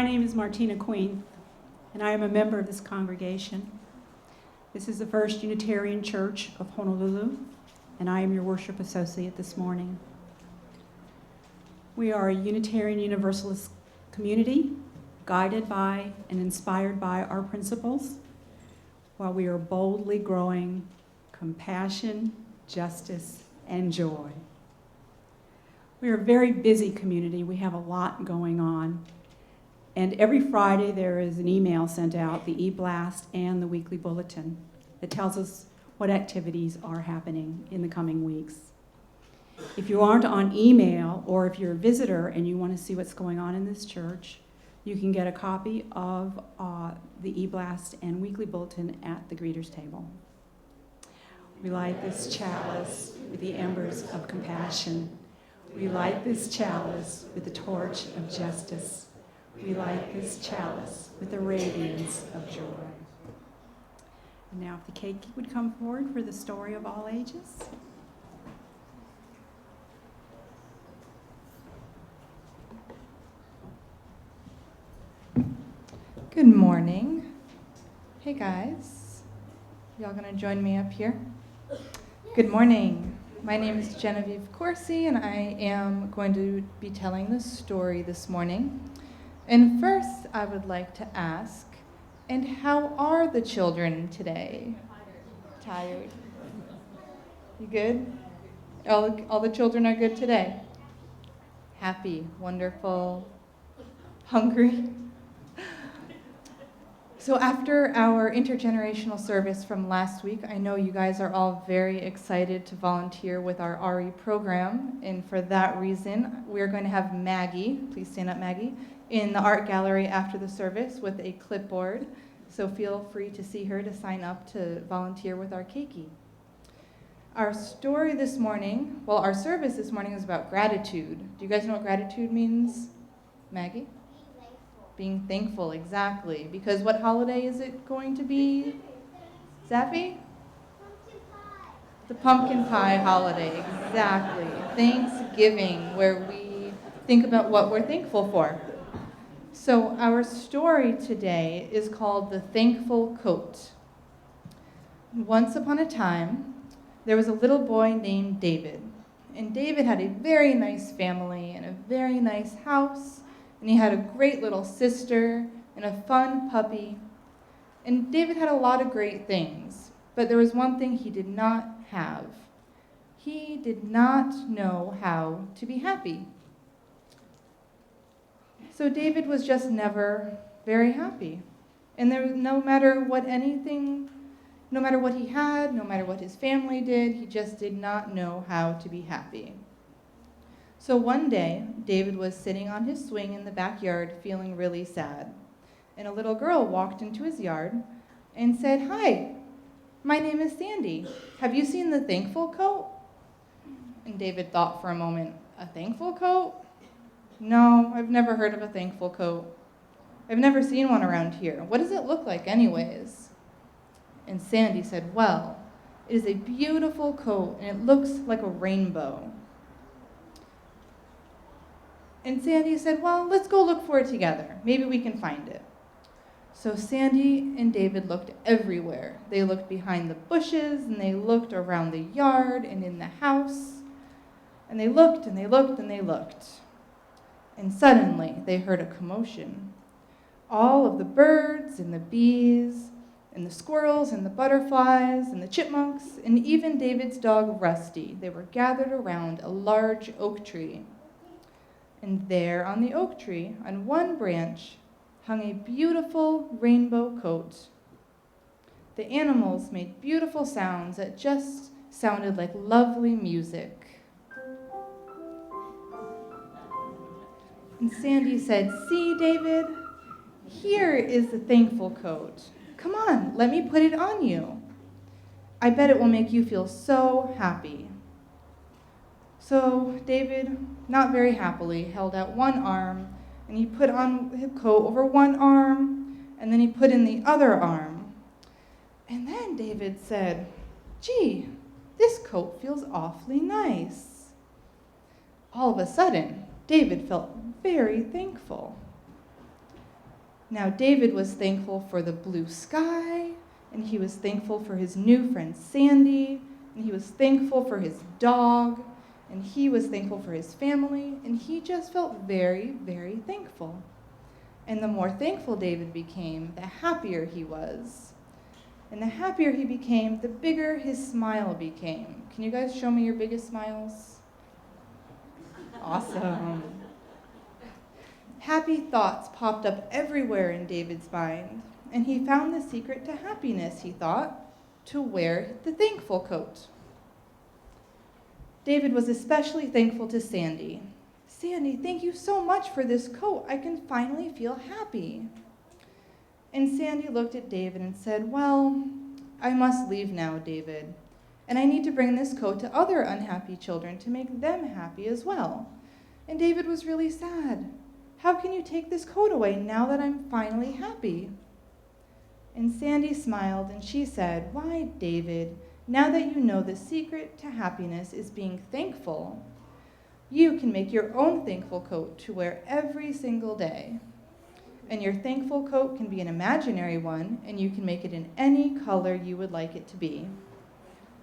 name is Martina Queen, and I am a member of this congregation. This is the First Unitarian Church of Honolulu, and I am your worship associate this morning. We are a Unitarian Universalist community, guided by and inspired by our principles, while we are boldly growing compassion, justice, and joy. We are a very busy community. We have a lot going on. And every Friday there is an email sent out, the e-blast and the weekly bulletin, that tells us what activities are happening in the coming weeks. If you aren't on email, or if you're a visitor and you want to see what's going on in this church, you can get a copy of the e-blast and weekly bulletin at the greeters table. We light this chalice with the embers of compassion. We light this chalice with the torch of justice. We light this chalice with the radiance of joy. And now if the cake would come forward for the story of all ages. Good morning. Hey guys, y'all gonna join me up here? Good morning. My name is Jonipher Ku, and I am going to be telling the story this morning. And first, I would like to ask, and how are the children today? Tired. You good? All the children are good today? Happy, wonderful, hungry? So after our intergenerational service from last week, I know you guys are all very excited to volunteer with our RE program, and for that reason, we're going to have Maggie, please stand up Maggie, in the art gallery after the service with a clipboard, so feel free to see her to sign up to volunteer with our keiki. Our story this morning, well, our service this morning is about gratitude. Do you guys know what gratitude means? Maggie? Being thankful, exactly. Because what holiday is it going to be? Zappy? Pumpkin pie. The pumpkin pie holiday, exactly. Thanksgiving, where we think about what we're thankful for. So our story today is called The Thankful Coat. Once upon a time, there was a little boy named David. And David had a very nice family and a very nice house. And he had a great little sister and a fun puppy. And David had a lot of great things, but there was one thing he did not have. He did not know how to be happy. So David was just never very happy. And there was no matter what he had, no matter what his family did, he just did not know how to be happy. So one day, David was sitting on his swing in the backyard feeling really sad. And a little girl walked into his yard and said, "Hi, my name is Sandy. Have you seen the thankful coat?" And David thought for a moment, "A thankful coat? No, I've never heard of a thankful coat. I've never seen one around here. What does it look like anyways?" And Sandy said, "Well, it is a beautiful coat and it looks like a rainbow." And Sandy said, "Well, let's go look for it together. Maybe we can find it." So Sandy and David looked everywhere. They looked behind the bushes, and they looked around the yard and in the house. And they looked, and they looked, and they looked. And suddenly, they heard a commotion. All of the birds and the bees and the squirrels and the butterflies and the chipmunks and even David's dog, Rusty, they were gathered around a large oak tree. And there on the oak tree, on one branch, hung a beautiful rainbow coat. The animals made beautiful sounds that just sounded like lovely music. And Sandy said, "See, David, here is the thankful coat. Come on, let me put it on you. I bet it will make you feel so happy." So David, not very happily, held out one arm, and he put on his coat over one arm, and then he put in the other arm. And then David said, "Gee, this coat feels awfully nice." All of a sudden, David felt very thankful. Now, David was thankful for the blue sky, and he was thankful for his new friend Sandy, and he was thankful for his dog, and he was thankful for his family, and he just felt very, very thankful. And the more thankful David became, the happier he was. And the happier he became, the bigger his smile became. Can you guys show me your biggest smiles? Awesome. Happy thoughts popped up everywhere in David's mind, and he found the secret to happiness, he thought, to wear the thankful coat. David was especially thankful to Sandy. Sandy, thank you so much for this coat. I can finally feel happy. And Sandy looked at David and said, well, I must leave now, David, and I need to bring this coat to other unhappy children to make them happy as well. And David was really sad. How can you take this coat away now that I'm finally happy? And Sandy smiled and she said, why, David, now that you know the secret to happiness is being thankful, you can make your own thankful coat to wear every single day. And your thankful coat can be an imaginary one, and you can make it in any color you would like it to be.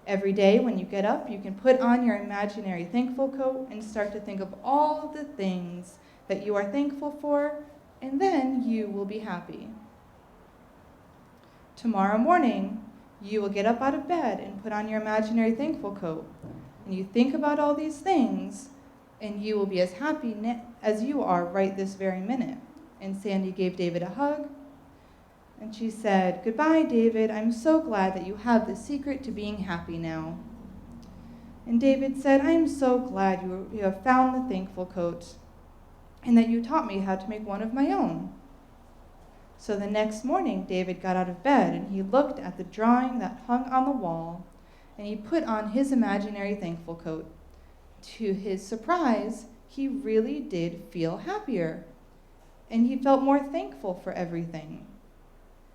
Every day when you get up, you can put on your imaginary thankful coat and start to think of all of the things that you are thankful for, and then you will be happy. Tomorrow morning, you will get up out of bed and put on your imaginary thankful coat, and you think about all these things, and you will be as happy as you are right this very minute. And Sandy gave David a hug, and she said, goodbye, David. I'm so glad that you have the secret to being happy now. And David said, I'm so glad you have found the thankful coat, and that you taught me how to make one of my own. So the next morning, David got out of bed, and he looked at the drawing that hung on the wall, and he put on his imaginary thankful coat. To his surprise, he really did feel happier, and he felt more thankful for everything.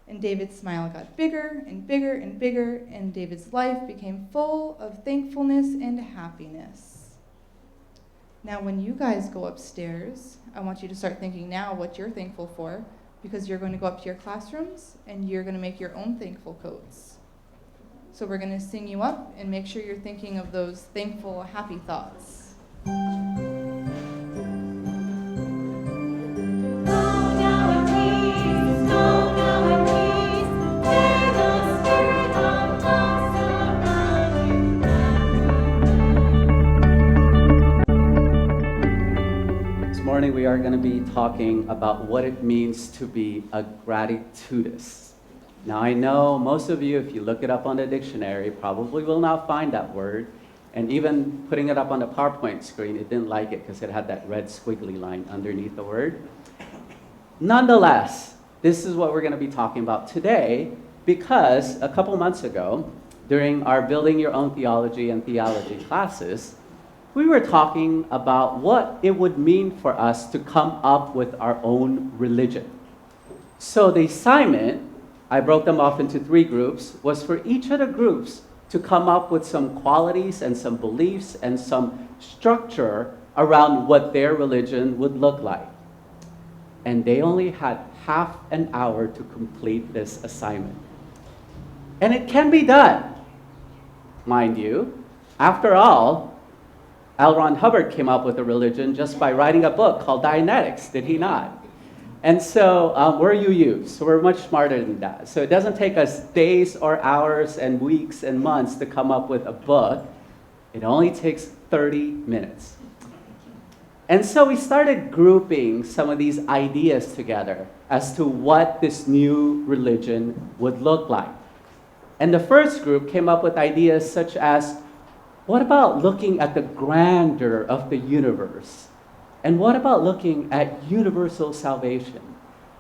And David's smile got bigger and bigger and bigger, and David's life became full of thankfulness and happiness. Now, when you guys go upstairs, I want you to start thinking now what you're thankful for, because you're going to go up to your classrooms, and you're going to make your own thankful coats. So we're going to sing you up, and make sure you're thinking of those thankful, happy thoughts. We are going to be talking about what it means to be a Gratitudist. Now, I know most of you, if you look it up on the dictionary, probably will not find that word. And even putting it up on the PowerPoint screen, it didn't like it because it had that red squiggly line underneath the word. Nonetheless, this is what we're going to be talking about today, because a couple months ago, during our Building Your Own Theology and Theology classes, we were talking about what it would mean for us to come up with our own religion. So the assignment, I broke them off into 3 groups, was for each of the groups to come up with some qualities and some beliefs and some structure around what their religion would look like. And they only had half an hour to complete this assignment. And it can be done, mind you. After all, L. Ron Hubbard came up with a religion just by writing a book called Dianetics, did he not? And so we're UU, so we're much smarter than that. So it doesn't take us days or hours and weeks and months to come up with a book. It only takes 30 minutes. And so we started grouping some of these ideas together as to what this new religion would look like. And the first group came up with ideas such as, what about looking at the grandeur of the universe? And what about looking at universal salvation?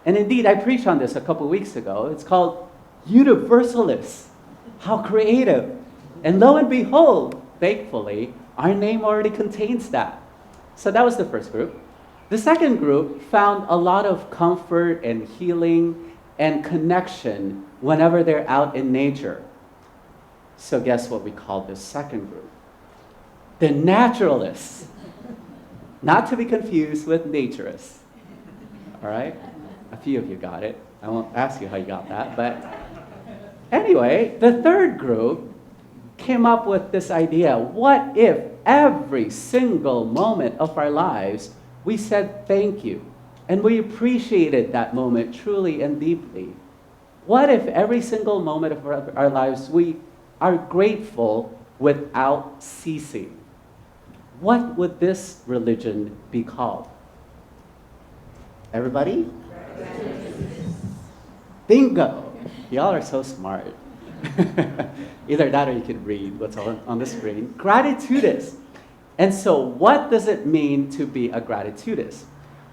And indeed, I preached on this a couple weeks ago. It's called Universalists. How creative. And lo and behold, thankfully, our name already contains that. So that was the first group. The second group found a lot of comfort and healing and connection whenever they're out in nature. So guess what we call this second group? The naturalists. Not to be confused with naturists. All right? A few of you got it. I won't ask you how you got that, but anyway, the third group came up with this idea. What if every single moment of our lives we said thank you and we appreciated that moment truly and deeply? What if every single moment of our lives we are grateful without ceasing? What would this religion be called? Everybody? Bingo! Y'all are so smart. Either that or you can read what's on the screen. Gratitudists. And so what does it mean to be a gratitudist?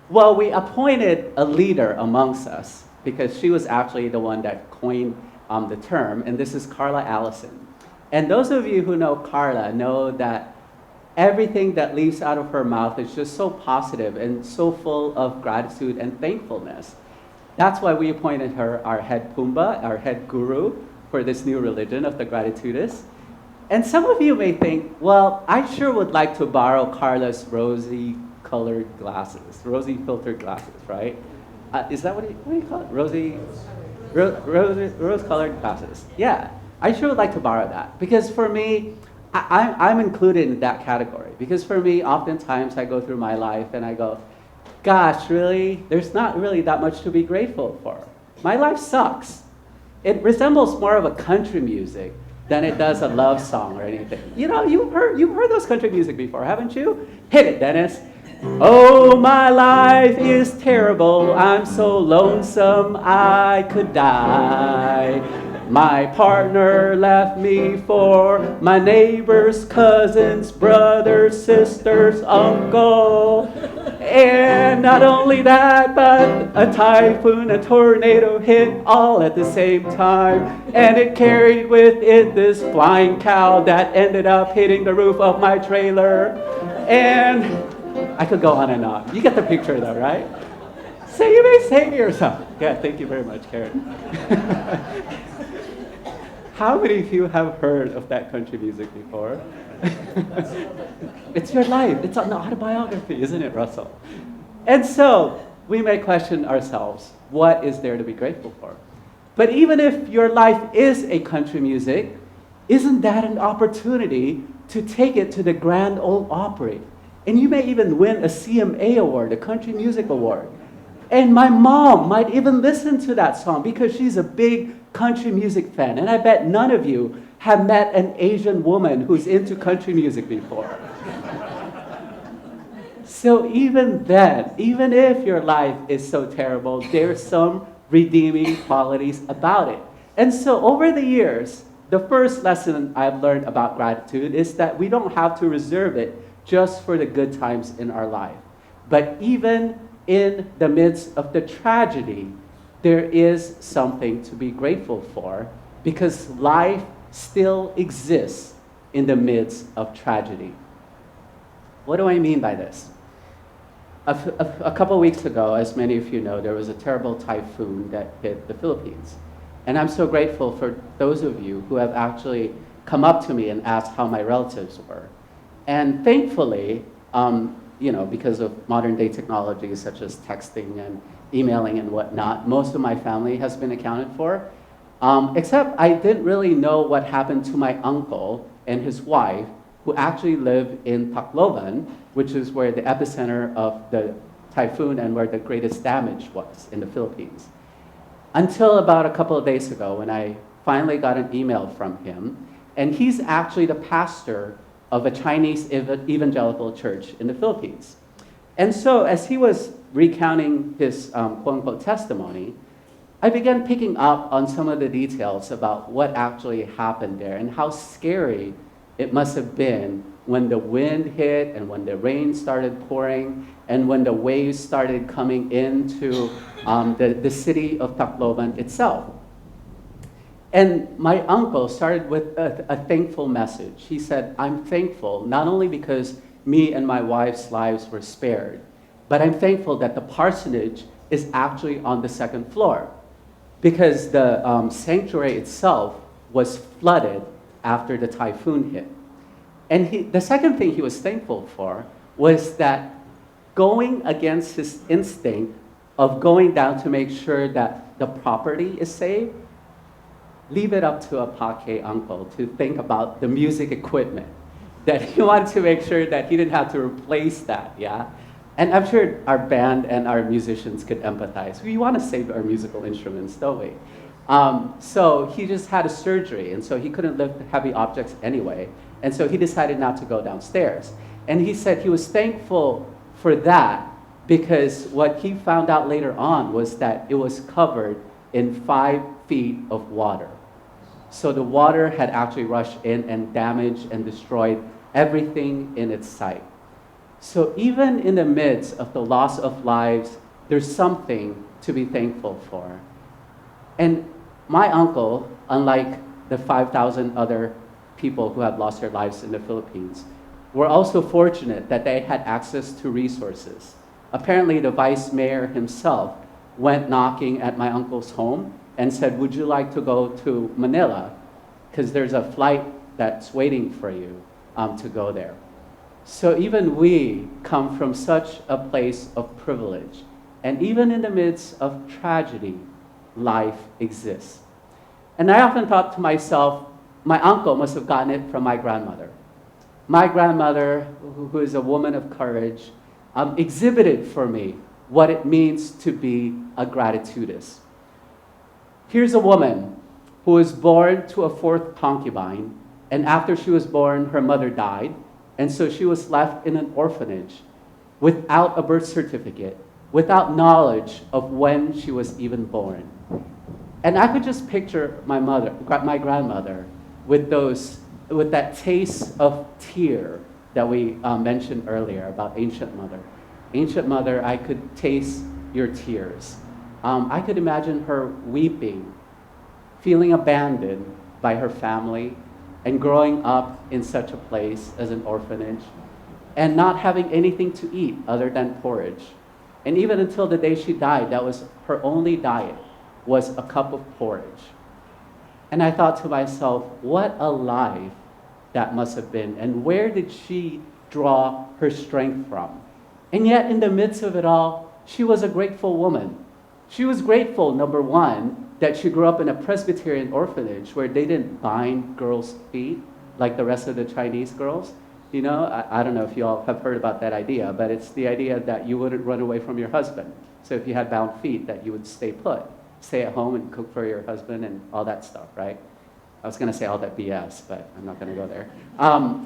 Well, we appointed a leader amongst us because she was actually the one that coined the term, and this is Carla Allison. And those of you who know Carla know that everything that leaves out of her mouth is just so positive and so full of gratitude and thankfulness. That's why we appointed her our head Pumbaa, our head guru for this new religion of the Gratitudists. And some of you may think, well, I sure would like to borrow Carla's rosy-colored glasses, rosy-filtered glasses, right? Is that what do you call it? Rose-colored glasses. Yeah, I sure would like to borrow that. Because for me, I'm included in that category. Because for me, oftentimes I go through my life and I go, gosh, really? There's not really that much to be grateful for. My life sucks. It resembles more of a country music than it does a love song or anything. You know, you've heard those country music before, haven't you? Hit it, Dennis. Oh, my life is terrible. I'm so lonesome I could die. My partner left me for my neighbor's cousins, brothers, sisters, uncle. And not only that, but a typhoon, a tornado hit all at the same time. And it carried with it this flying cow that ended up hitting the roof of my trailer. And I could go on and on. You get the picture though, right? So you may say to yourself, yeah, thank you very much, Karen. How many of you have heard of that country music before? It's your life. It's an autobiography, isn't it, Russell? And so we may question ourselves, what is there to be grateful for? But even if your life is a country music, isn't that an opportunity to take it to the Grand Ole Opry? And you may even win a CMA award, a country music award. And my mom might even listen to that song because she's a big country music fan. And I bet none of you have met an Asian woman who's into country music before. So even then, even if your life is so terrible, there's some redeeming qualities about it. And so over the years, the first lesson I've learned about gratitude is that we don't have to reserve it just for the good times in our life. But even in the midst of the tragedy, there is something to be grateful for because life still exists in the midst of tragedy. What do I mean by this? A couple weeks ago, as many of you know, there was a terrible typhoon that hit the Philippines. And I'm so grateful for those of you who have actually come up to me and asked how my relatives were. And thankfully, because of modern day technologies such as texting and emailing and whatnot, most of my family has been accounted for. Except I didn't really know what happened to my uncle and his wife, who actually live in Tacloban, which is where the epicenter of the typhoon and where the greatest damage was in the Philippines. Until about a couple of days ago when I finally got an email from him, and he's actually the pastor of a Chinese evangelical church in the Philippines. And so as he was recounting his quote-unquote testimony, I began picking up on some of the details about what actually happened there and how scary it must have been when the wind hit and when the rain started pouring and when the waves started coming into the city of Tacloban itself. And my uncle started with a thankful message. He said, I'm thankful not only because me and my wife's lives were spared, but I'm thankful that the parsonage is actually on the second floor because the sanctuary itself was flooded after the typhoon hit. And the second thing he was thankful for was that going against his instinct of going down to make sure that the property is safe, leave it up to a Pake uncle to think about the music equipment. That he wanted to make sure that he didn't have to replace that, yeah? And I'm sure our band and our musicians could empathize. We want to save our musical instruments, don't we? So he just had a surgery, and so he couldn't lift heavy objects anyway. And so he decided not to go downstairs. And he said he was thankful for that because what he found out later on was that it was covered in 5 feet of water. So the water had actually rushed in and damaged and destroyed everything in its sight. So even in the midst of the loss of lives, there's something to be thankful for. And my uncle, unlike the 5,000 other people who have lost their lives in the Philippines, were also fortunate that they had access to resources. Apparently, the vice mayor himself went knocking at my uncle's home and said, would you like to go to Manila? Because there's a flight that's waiting for you to go there. So even we come from such a place of privilege. And even in the midst of tragedy, life exists. And I often thought to myself, my uncle must have gotten it from my grandmother. My grandmother, who is a woman of courage, exhibited for me what it means to be a Gratitudist. Here's a woman who was born to a 4th concubine, and after she was born, her mother died, and so she was left in an orphanage without a birth certificate, without knowledge of when she was even born. And I could just picture my grandmother, with that taste of tear that we mentioned earlier about Ancient Mother. Ancient Mother, I could taste your tears. I could imagine her weeping, feeling abandoned by her family, and growing up in such a place as an orphanage, and not having anything to eat other than porridge. And even until the day she died, that was her only diet, was a cup of porridge. And I thought to myself, what a life that must have been, and where did she draw her strength from? And yet, in the midst of it all, she was a grateful woman. She was grateful, number one, that she grew up in a Presbyterian orphanage where they didn't bind girls' feet like the rest of the Chinese girls. You know, I don't know if you all have heard about that idea, but it's the idea that you wouldn't run away from your husband. So if you had bound feet, that you would stay put, stay at home and cook for your husband and all that stuff, right? I was going to say all that BS, but I'm not going to go there.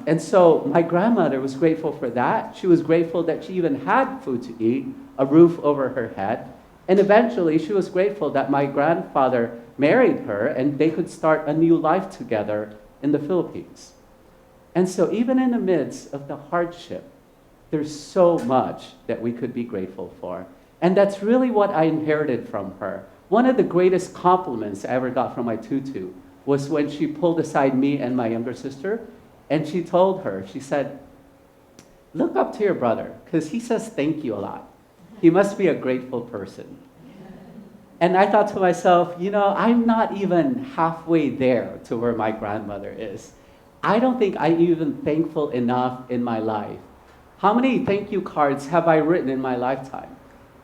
And so my grandmother was grateful for that. She was grateful that she even had food to eat, a roof over her head. And eventually, she was grateful that my grandfather married her and they could start a new life together in the Philippines. And so even in the midst of the hardship, there's so much that we could be grateful for. And that's really what I inherited from her. One of the greatest compliments I ever got from my tutu was when she pulled aside me and my younger sister, and she told her, she said, look up to your brother, because he says thank you a lot. He must be a grateful person. And I thought to myself, you know, I'm not even halfway there to where my grandmother is. I don't think I'm even thankful enough in my life. How many thank you cards have I written in my lifetime?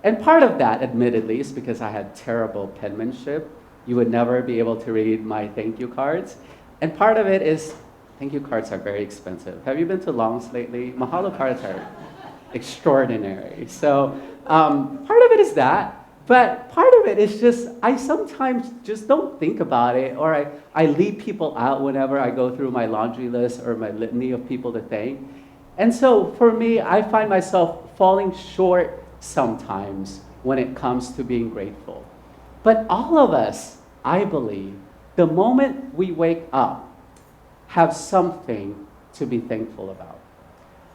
And part of that, admittedly, is because I had terrible penmanship. You would never be able to read my thank you cards. And part of it is, thank you cards are very expensive. Have you been to Long's lately? Mahalo cards are extraordinary. So part of it is that. But part of it is just, I sometimes just don't think about it, or I leave people out whenever I go through my laundry list or my litany of people to thank. And so for me, I find myself falling short sometimes when it comes to being grateful. But all of us, I believe, the moment we wake up, have something to be thankful about.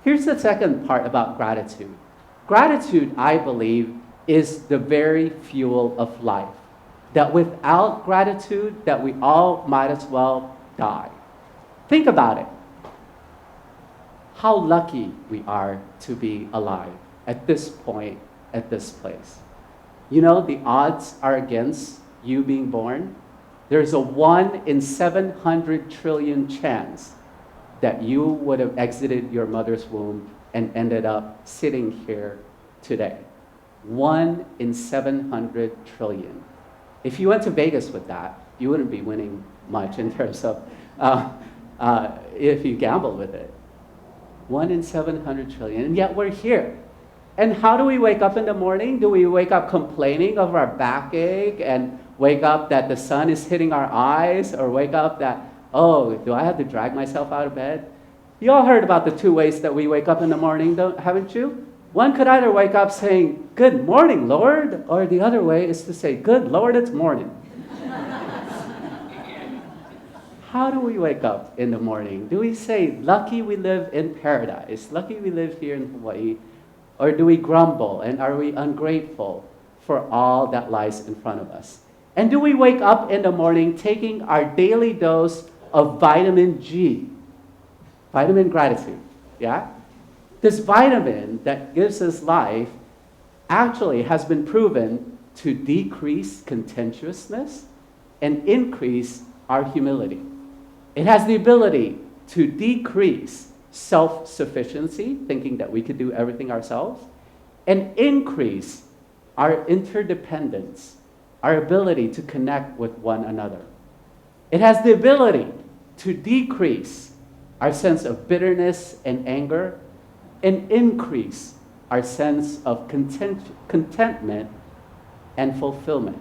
Here's the second part about gratitude. Gratitude, I believe, is the very fuel of life. That without gratitude, that we all might as well die. Think about it. How lucky we are to be alive at this point, at this place. You know, the odds are against you being born. There's a 1 in 700 trillion chance that you would have exited your mother's womb and ended up sitting here today. 1 in 700 trillion. If you went to Vegas with that, you wouldn't be winning much in terms of if you gambled with it. 1 in 700 trillion, and yet we're here. And how do we wake up in the morning? Do we wake up complaining of our backache and wake up that the sun is hitting our eyes, or wake up that, oh, do I have to drag myself out of bed? You all heard about the two ways that we wake up in the morning, haven't you? One could either wake up saying, "Good morning, Lord," or the other way is to say, "Good Lord, it's morning." How do we wake up in the morning? Do we say, "Lucky we live in paradise, lucky we live here in Hawaii," or do we grumble and are we ungrateful for all that lies in front of us? And do we wake up in the morning taking our daily dose of vitamin G, vitamin gratitude, yeah? This vitamin that gives us life actually has been proven to decrease contentiousness and increase our humility. It has the ability to decrease self-sufficiency, thinking that we could do everything ourselves, and increase our interdependence, our ability to connect with one another. It has the ability to decrease our sense of bitterness and anger and increase our sense of contentment and fulfillment.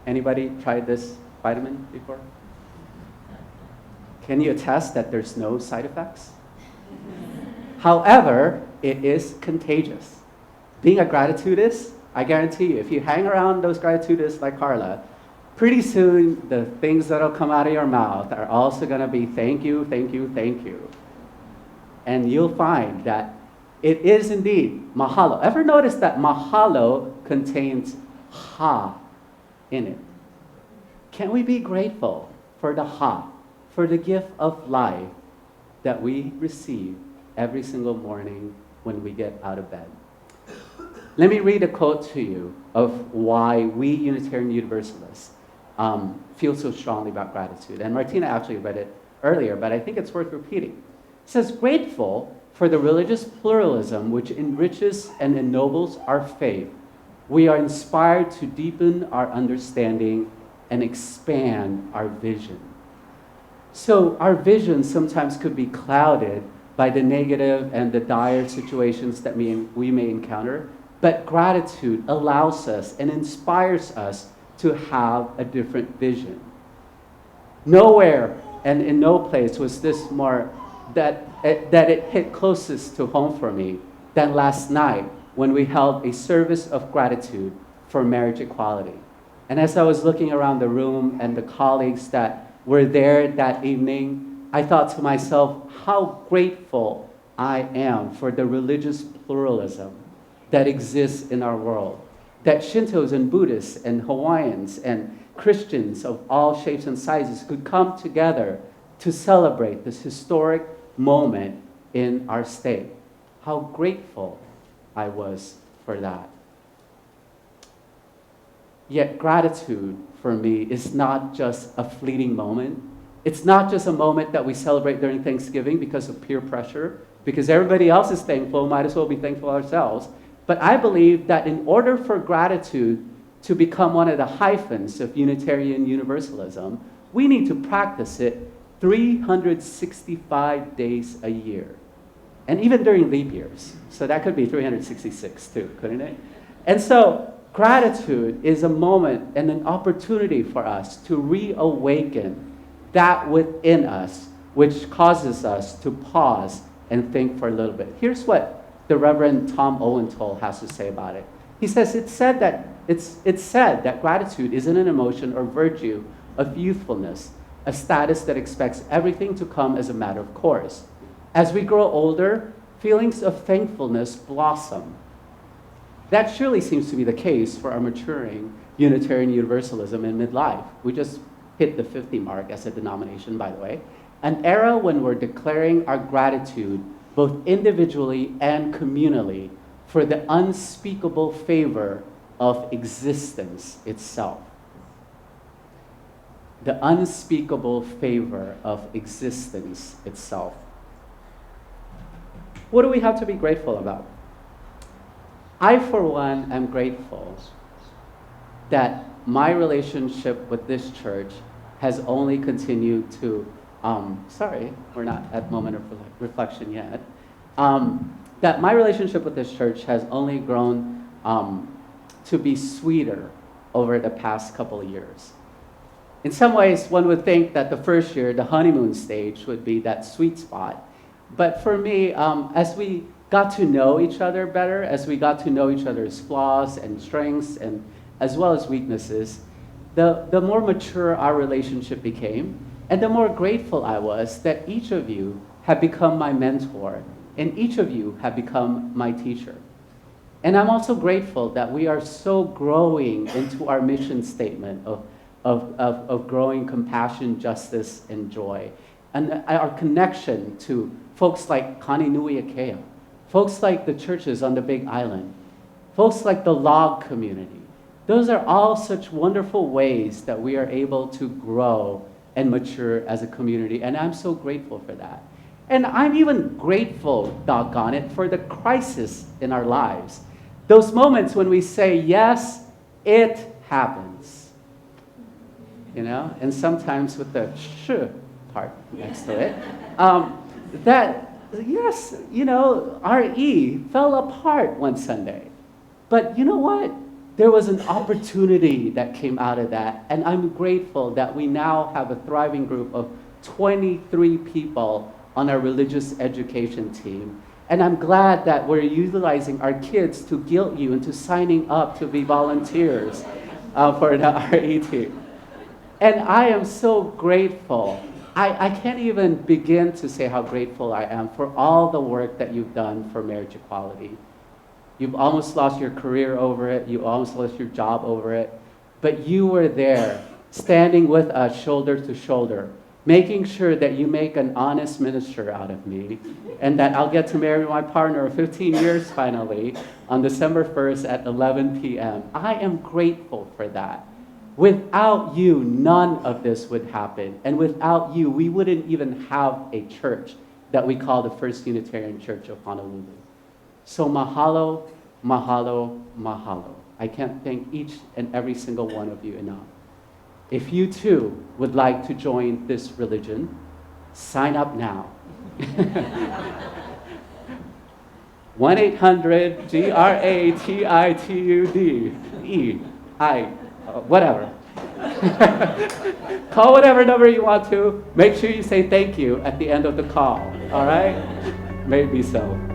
Anybody tried this vitamin before? Can you attest that there's no side effects? However, it is contagious. Being a Gratitudist, I guarantee you, if you hang around those Gratitudists like Carla, pretty soon the things that'll come out of your mouth are also going to be thank you, thank you, thank you. And you'll find that it is indeed mahalo. Ever notice that mahalo contains ha in it? Can we be grateful for the ha, for the gift of life that we receive every single morning when we get out of bed? Let me read a quote to you of why we Unitarian Universalists feel so strongly about gratitude. And Martina actually read it earlier, but I think it's worth repeating. It says, "Grateful for the religious pluralism which enriches and ennobles our faith, we are inspired to deepen our understanding and expand our vision." So our vision sometimes could be clouded by the negative and the dire situations that we may encounter, but gratitude allows us and inspires us to have a different vision. Nowhere and in no place was this more that it hit closest to home for me than last night when we held a service of gratitude for marriage equality. And as I was looking around the room and the colleagues that were there that evening, I thought to myself how grateful I am for the religious pluralism that exists in our world. That Shintos and Buddhists and Hawaiians and Christians of all shapes and sizes could come together to celebrate this historic moment in our state. How grateful I was for that. Yet gratitude for me is not just a fleeting moment. It's not just a moment that we celebrate during Thanksgiving because of peer pressure, because everybody else is thankful, might as well be thankful ourselves. But I believe that in order for gratitude to become one of the hyphens of Unitarian Universalism, we need to practice it 365 days a year. And even during leap years. So that could be 366 too, couldn't it? And so gratitude is a moment and an opportunity for us to reawaken that within us which causes us to pause and think for a little bit. Here's what the Reverend Tom Owenthal has to say about it. He says, it's said that gratitude isn't an emotion or virtue of youthfulness, a status that expects everything to come as a matter of course. As we grow older, feelings of thankfulness blossom. That surely seems to be the case for our maturing Unitarian Universalism in midlife. We just hit the 50 mark as a denomination, by the way. An era when we're declaring our gratitude both individually and communally for the unspeakable favor of existence itself. The unspeakable favor of existence itself. What do we have to be grateful about? I, for one, am grateful that my relationship with this church has only continued to, sorry, we're not at moment of reflection yet, that my relationship with this church has only grown to be sweeter over the past couple of years. In some ways, one would think that the first year, the honeymoon stage, would be that sweet spot. But for me, as we got to know each other better, as we got to know each other's flaws and strengths, and as well as weaknesses, the more mature our relationship became, and the more grateful I was that each of you have become my mentor, and each of you have become my teacher. And I'm also grateful that we are so growing into our mission statement of growing compassion, justice, and joy. And our connection to folks like Kaninui Akea, folks like the churches on the Big Island, folks like the log community. Those are all such wonderful ways that we are able to grow and mature as a community, and I'm so grateful for that. And I'm even grateful, doggone it, for the crisis in our lives. Those moments when we say, yes, it happens. You know, and sometimes with the sh part next to it, that, yes, you know, RE fell apart one Sunday. But you know what? There was an opportunity that came out of that, and I'm grateful that we now have a thriving group of 23 people on our religious education team. And I'm glad that we're utilizing our kids to guilt you into signing up to be volunteers for the RE team. And I am so grateful. I can't even begin to say how grateful I am for all the work that you've done for marriage equality. You've almost lost your career over it. You almost lost your job over it. But you were there, standing with us shoulder to shoulder, making sure that you make an honest minister out of me, and that I'll get to marry my partner of 15 years finally on December 1st at 11 p.m. I am grateful for that. Without you, none of this would happen. And without you, we wouldn't even have a church that we call the First Unitarian Church of Honolulu. So mahalo, mahalo, mahalo. I can't thank each and every single one of you enough. If you too would like to join this religion, sign up now. 1-800-GRATITUD-E-I, whatever. Call whatever number you want to. Make sure you say thank you at the end of the call, all right? May it be so.